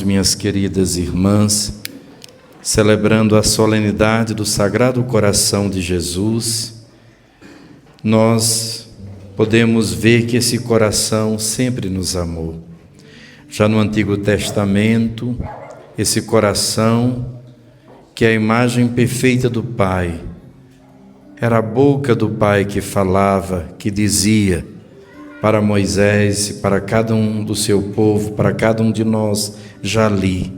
Minhas queridas irmãs, celebrando a solenidade do Sagrado Coração de Jesus, nós podemos ver que esse coração sempre nos amou. Já no Antigo Testamento, esse coração, que é a imagem perfeita do Pai, era a boca do Pai que falava, que dizia para Moisés, para cada um do seu povo, para cada um de nós: já li.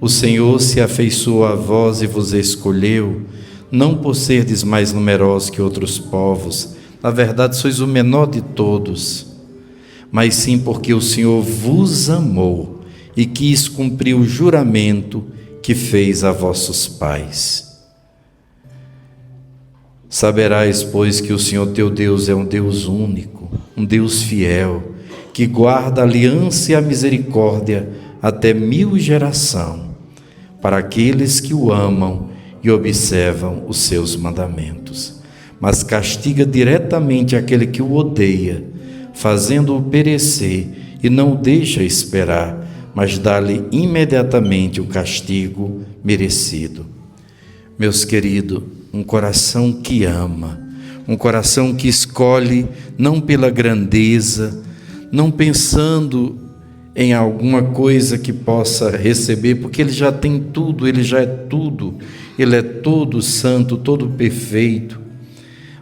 O Senhor se afeiçoou a vós e vos escolheu, não por serdes mais numerosos que outros povos, na verdade sois o menor de todos, mas sim porque o Senhor vos amou e quis cumprir o juramento que fez a vossos pais. Saberás, pois, que o Senhor teu Deus é um Deus único, um Deus fiel, que guarda a aliança e a misericórdia até 1000 gerações, para aqueles que o amam e observam os seus mandamentos. Mas castiga diretamente aquele que o odeia, fazendo-o perecer, e não o deixa esperar, mas dá-lhe imediatamente o castigo merecido. Meus queridos, um coração que ama, um coração que escolhe não pela grandeza, não pensando em alguma coisa que possa receber, porque ele já tem tudo, ele já é tudo, ele é todo santo, todo perfeito,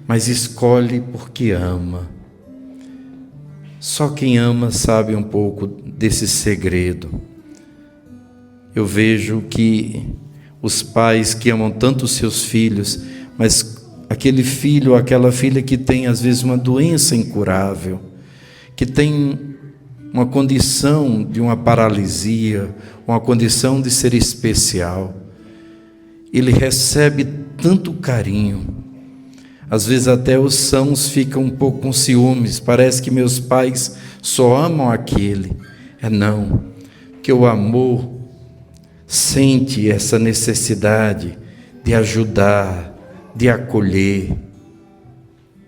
mas escolhe porque ama. Só quem ama sabe um pouco desse segredo. Eu vejo que os pais que amam tanto os seus filhos, mas aquele filho ou aquela filha que tem às vezes uma doença incurável, que tem uma condição de uma paralisia, uma condição de ser especial, ele recebe tanto carinho. Às vezes até os sãos ficam um pouco com ciúmes, parece que meus pais só amam aquele. Não, que o amor sente essa necessidade de ajudar, de acolher,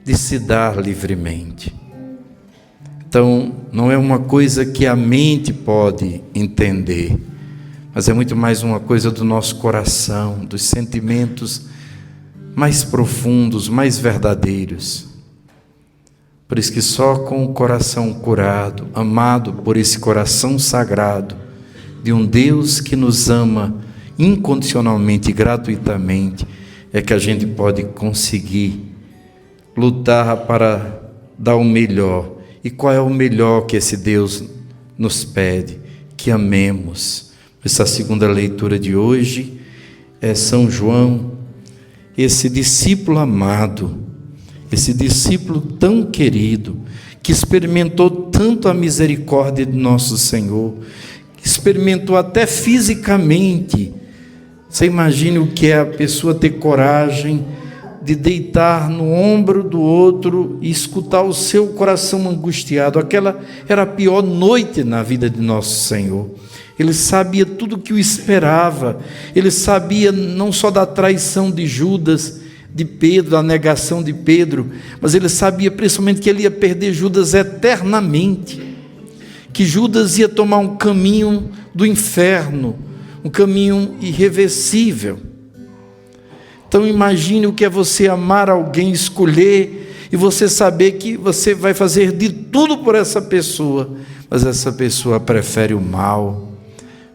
de se dar livremente. Então, não é uma coisa que a mente pode entender, mas é muito mais uma coisa do nosso coração, dos sentimentos mais profundos, mais verdadeiros. Por isso que só com o coração curado, amado por esse coração sagrado, de um Deus que nos ama incondicionalmente e gratuitamente, é que a gente pode conseguir lutar para dar o melhor. E qual é o melhor que esse Deus nos pede? Que amemos. Essa segunda leitura de hoje é São João, esse discípulo amado, esse discípulo tão querido, que experimentou tanto a misericórdia de nosso Senhor, experimentou até fisicamente. Você imagine o que é a pessoa ter coragem de deitar no ombro do outro e escutar o seu coração angustiado. Aquela era a pior noite na vida de nosso Senhor. Ele sabia tudo o que o esperava. Ele sabia não só da traição de Judas, de Pedro, da negação de Pedro, mas ele sabia principalmente que ele ia perder Judas eternamente, que Judas ia tomar um caminho do inferno, um caminho irreversível. Então imagine o que é você amar alguém, escolher, e você saber que você vai fazer de tudo por essa pessoa, mas essa pessoa prefere o mal,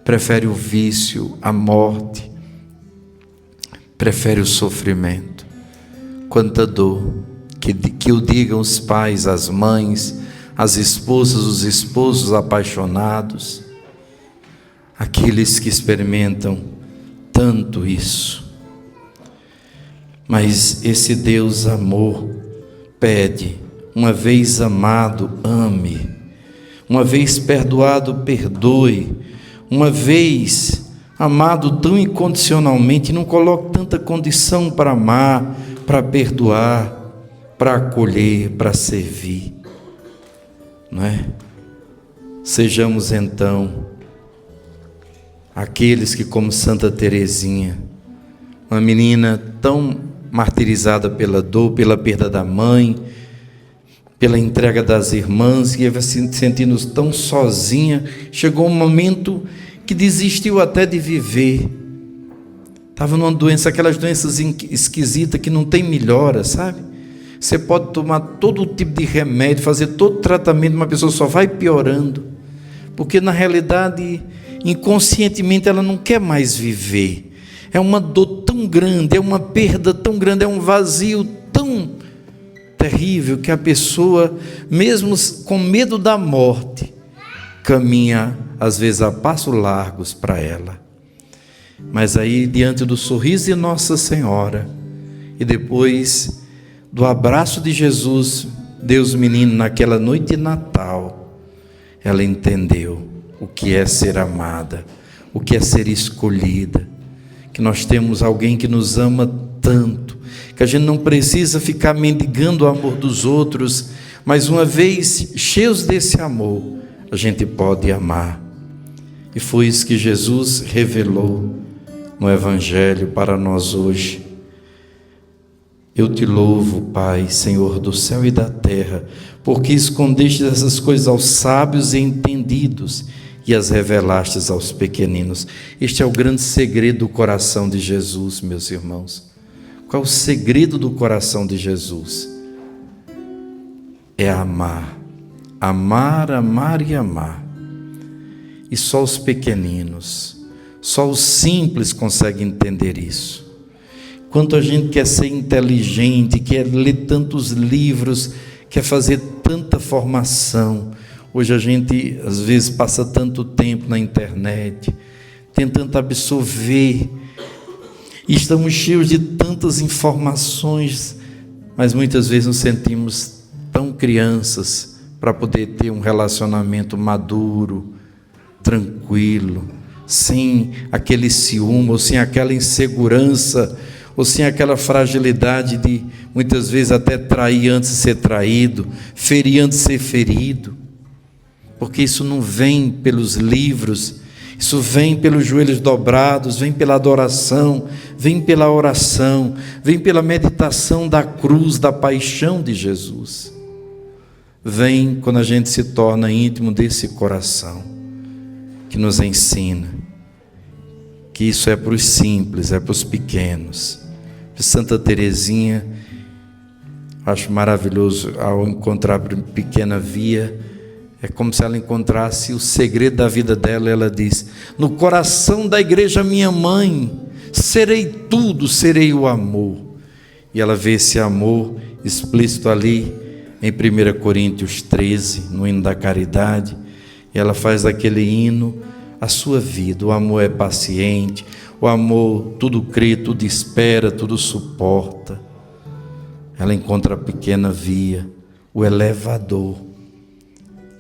prefere o vício, a morte, prefere o sofrimento. Quanta dor, que o digam os pais, as mães, as esposas, os esposos apaixonados, aqueles que experimentam tanto isso. Mas esse Deus amor pede, uma vez amado, ame, uma vez perdoado, perdoe, uma vez amado tão incondicionalmente, não coloque tanta condição para amar, para perdoar, para acolher, para servir, não é? Sejamos então aqueles que, como Santa Teresinha, uma menina tão martirizada pela dor, pela perda da mãe, pela entrega das irmãs, e ia se sentindo tão sozinha. Chegou um momento que desistiu até de viver. Estava numa doença, aquelas doenças esquisitas que não tem melhora, sabe? Você pode tomar todo tipo de remédio, fazer todo tratamento, uma pessoa só vai piorando, porque na realidade, inconscientemente, ela não quer mais viver. É uma dor tão grande, é uma perda tão grande, é um vazio tão terrível, que a pessoa, mesmo com medo da morte, caminha às vezes a passos largos para ela. Mas aí, diante do sorriso de Nossa Senhora, e depois do abraço de Jesus, Deus menino, naquela noite de Natal, ela entendeu o que é ser amada, o que é ser escolhida, que nós temos alguém que nos ama tanto, que a gente não precisa ficar mendigando o amor dos outros, mas uma vez cheios desse amor, a gente pode amar. E foi isso que Jesus revelou no Evangelho para nós hoje. Eu te louvo, Pai, Senhor do céu e da terra, porque escondeste essas coisas aos sábios e entendidos e as revelastes aos pequeninos. Este é o grande segredo do coração de Jesus, meus irmãos. Qual é o segredo do coração de Jesus? É amar. Amar, amar e amar. E só os pequeninos, só os simples conseguem entender isso. Quanto a gente quer ser inteligente, quer ler tantos livros, quer fazer tanta formação. Hoje a gente às vezes passa tanto tempo na internet, tentando absorver, e estamos cheios de tantas informações, mas muitas vezes nos sentimos tão crianças para poder ter um relacionamento maduro, tranquilo, sem aquele ciúme, ou sem aquela insegurança, ou sem aquela fragilidade de muitas vezes até trair antes de ser traído, ferir antes de ser ferido, porque isso não vem pelos livros, isso vem pelos joelhos dobrados, vem pela adoração, vem pela oração, vem pela meditação da cruz, da paixão de Jesus. Vem quando a gente se torna íntimo desse coração, que nos ensina que isso é para os simples, é para os pequenos. Santa Teresinha, acho maravilhoso, ao encontrar a pequena Via, é como se ela encontrasse o segredo da vida dela. Ela diz: no coração da igreja minha mãe, serei tudo, serei o amor. E ela vê esse amor explícito ali em 1 Coríntios 13, no hino da caridade, e ela faz daquele hino a sua vida. O amor é paciente, o amor tudo crê, tudo espera, tudo suporta. Ela encontra a pequena Via, o elevador,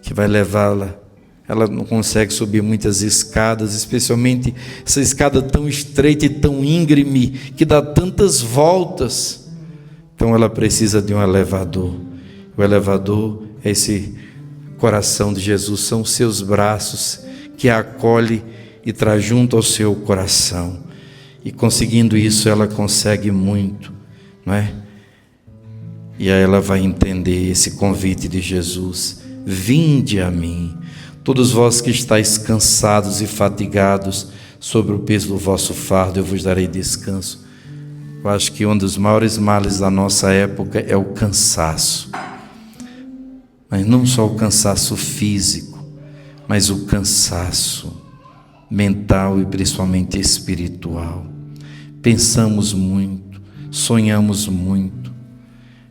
que vai levá-la. Ela não consegue subir muitas escadas, especialmente essa escada tão estreita e tão íngreme, que dá tantas voltas. Então ela precisa de um elevador. O elevador é esse coração de Jesus, são os seus braços que a acolhe e traz junto ao seu coração. E conseguindo isso, ela consegue muito, não é? E aí ela vai entender esse convite de Jesus: vinde a mim, todos vós que estáis cansados e fatigados, sobre o peso do vosso fardo eu vos darei descanso. Eu acho que um dos maiores males da nossa época é o cansaço. Mas não só o cansaço físico, mas o cansaço mental e principalmente espiritual. Pensamos muito, sonhamos muito,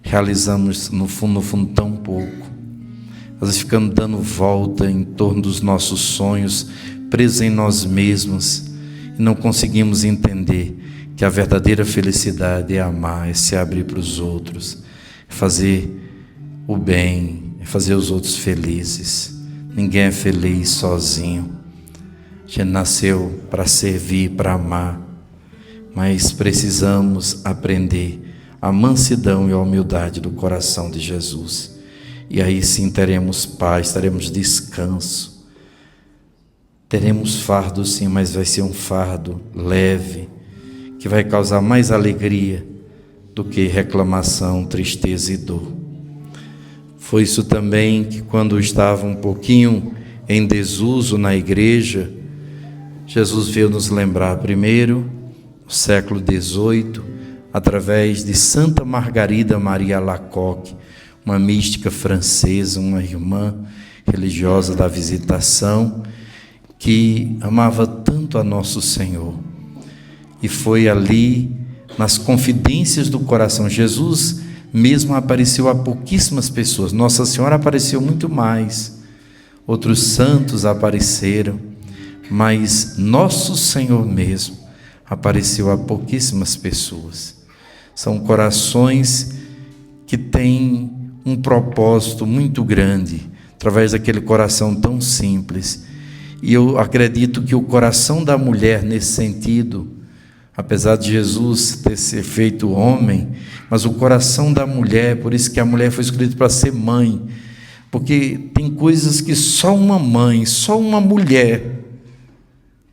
realizamos no fundo tão pouco. Nós ficamos dando volta em torno dos nossos sonhos, presos em nós mesmos, e não conseguimos entender que a verdadeira felicidade é amar, é se abrir para os outros, é fazer o bem, é fazer os outros felizes. Ninguém é feliz sozinho. A gente nasceu para servir, para amar, mas precisamos aprender a mansidão e a humildade do coração de Jesus. E aí sim teremos paz, teremos descanso. Teremos fardo sim, mas vai ser um fardo leve, que vai causar mais alegria do que reclamação, tristeza e dor. Foi isso também que, quando estava um pouquinho em desuso na igreja, Jesus veio nos lembrar primeiro, no século XVIII, através de Santa Margarida Maria Alacoque, uma mística francesa, uma irmã religiosa da Visitação, que amava tanto a Nosso Senhor. E foi ali, nas confidências do coração, Jesus mesmo apareceu a pouquíssimas pessoas. Nossa Senhora apareceu muito mais, outros santos apareceram, mas Nosso Senhor mesmo apareceu a pouquíssimas pessoas. São corações que têm um propósito muito grande, através daquele coração tão simples. E eu acredito que o coração da mulher, nesse sentido, apesar de Jesus ter se feito homem, mas o coração da mulher, por isso que a mulher foi escolhida para ser mãe, porque tem coisas que só uma mãe, só uma mulher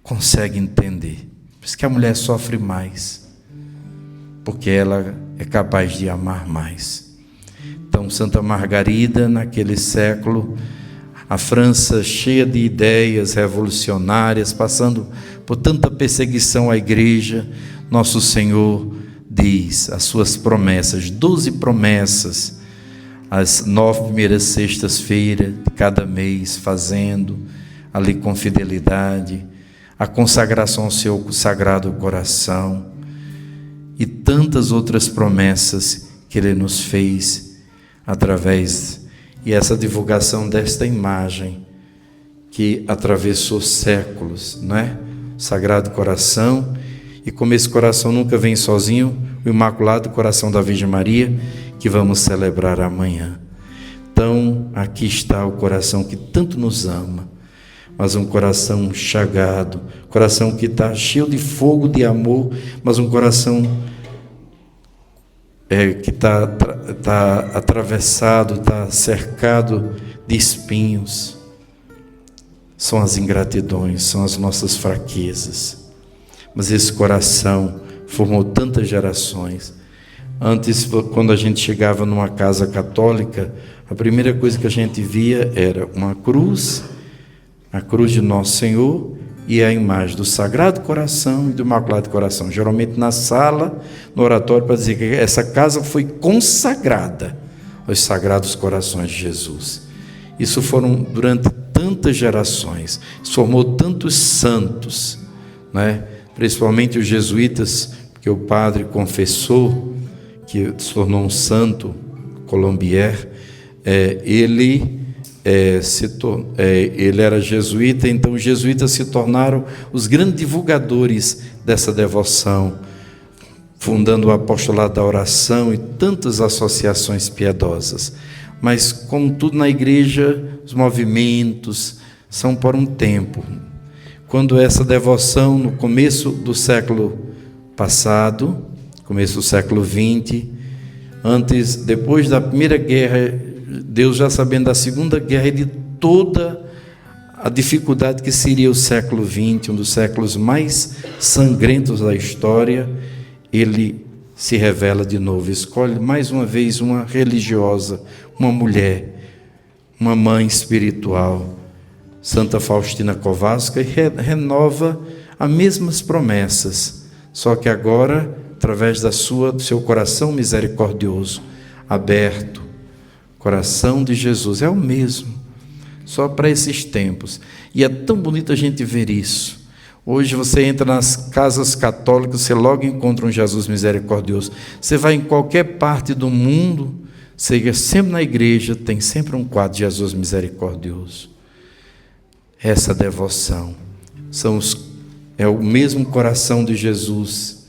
consegue entender. Por isso que a mulher sofre mais, porque ela é capaz de amar mais. Então, Santa Margarida, naquele século, a França cheia de ideias revolucionárias, passando por tanta perseguição à igreja, Nosso Senhor diz as suas promessas, 12 promessas, as 9 primeiras sextas-feiras de cada mês, fazendo ali com fidelidade, a consagração ao seu sagrado coração e tantas outras promessas que Ele nos fez através e essa divulgação desta imagem que atravessou séculos, não é? Sagrado Coração, e como esse coração nunca vem sozinho, o Imaculado Coração da Virgem Maria, que vamos celebrar amanhã. Então, aqui está o coração que tanto nos ama, mas um coração chagado, coração que está cheio de fogo, de amor, mas um coração que está atravessado, está cercado de espinhos. São as ingratidões, são as nossas fraquezas. Mas esse coração formou tantas gerações. Antes, quando a gente chegava numa casa católica, a primeira coisa que a gente via era uma cruz, a cruz de Nosso Senhor, e a imagem do Sagrado Coração e do Imaculado Coração, geralmente na sala, no oratório, para dizer que essa casa foi consagrada aos Sagrados Corações de Jesus. Isso foram durante tantas gerações, isso formou tantos santos, né? Principalmente os jesuítas, porque o padre confessou, que se tornou um santo, Colombier, ele era jesuíta, então os jesuítas se tornaram os grandes divulgadores dessa devoção, fundando o apostolado da oração e tantas associações piedosas. Mas, como tudo na igreja, os movimentos são por um tempo. Quando essa devoção, no começo do século passado, começo do século XX, depois da Primeira Guerra, Deus já sabendo da Segunda Guerra e de toda a dificuldade que seria o século XX, um dos séculos mais sangrentos da história, Ele se revela de novo, escolhe mais uma vez uma religiosa, uma mulher, uma mãe espiritual, Santa Faustina Kowalska, e renova as mesmas promessas, só que agora, através do seu coração misericordioso, aberto, coração de Jesus, é o mesmo, só para esses tempos. E é tão bonito a gente ver isso. Hoje você entra nas casas católicas, você logo encontra um Jesus misericordioso. Você vai em qualquer parte do mundo, seja sempre na igreja, tem sempre um quadro de Jesus misericordioso. Essa devoção é o mesmo coração de Jesus,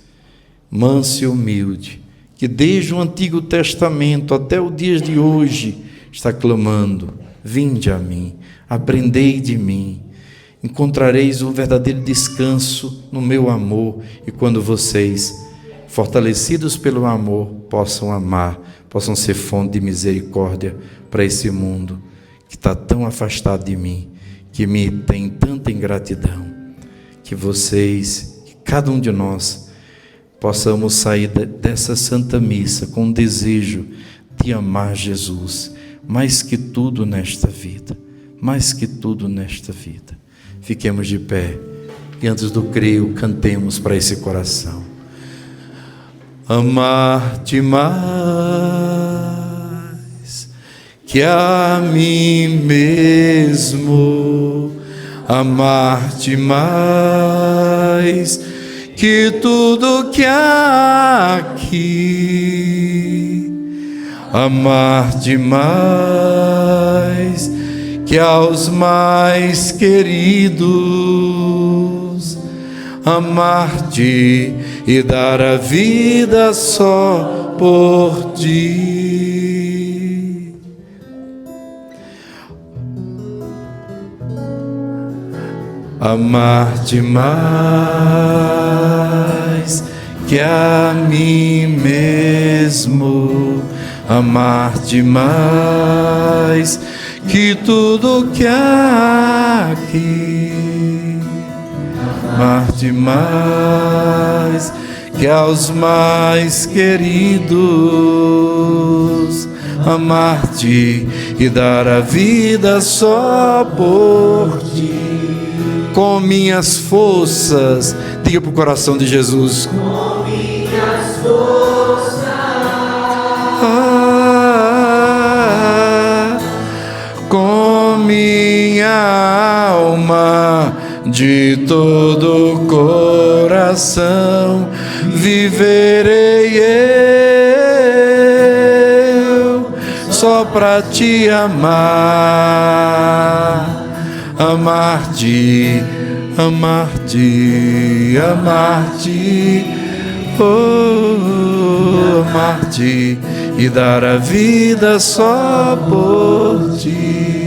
manso e humilde, que desde o Antigo Testamento até o dia de hoje está clamando: vinde a mim, aprendei de mim, encontrareis o verdadeiro descanso no meu amor, e quando vocês, fortalecidos pelo amor, possam amar, possam ser fonte de misericórdia para esse mundo que está tão afastado de mim, que me tem tanta ingratidão, que vocês, que cada um de nós, possamos sair dessa Santa Missa com o desejo de amar Jesus, mais que tudo nesta vida, mais que tudo nesta vida. Fiquemos de pé e antes do creio, cantemos para esse coração. Amar-te mais que a mim mesmo, amar-te mais que tudo que há aqui, amar-te mais que aos mais queridos, amar-te e dar a vida só por ti. Amar-te mais que a mim mesmo, amar-te mais que tudo que há aqui, amar-te mais que aos mais queridos, amar-te e dar a vida só por ti. Com minhas forças, diga para o coração de Jesus, com minhas forças, com minha alma, de todo o coração, viverei eu, só para te amar. Amar-te, amar-te, amar-te, oh, amar-te e dar a vida só por ti.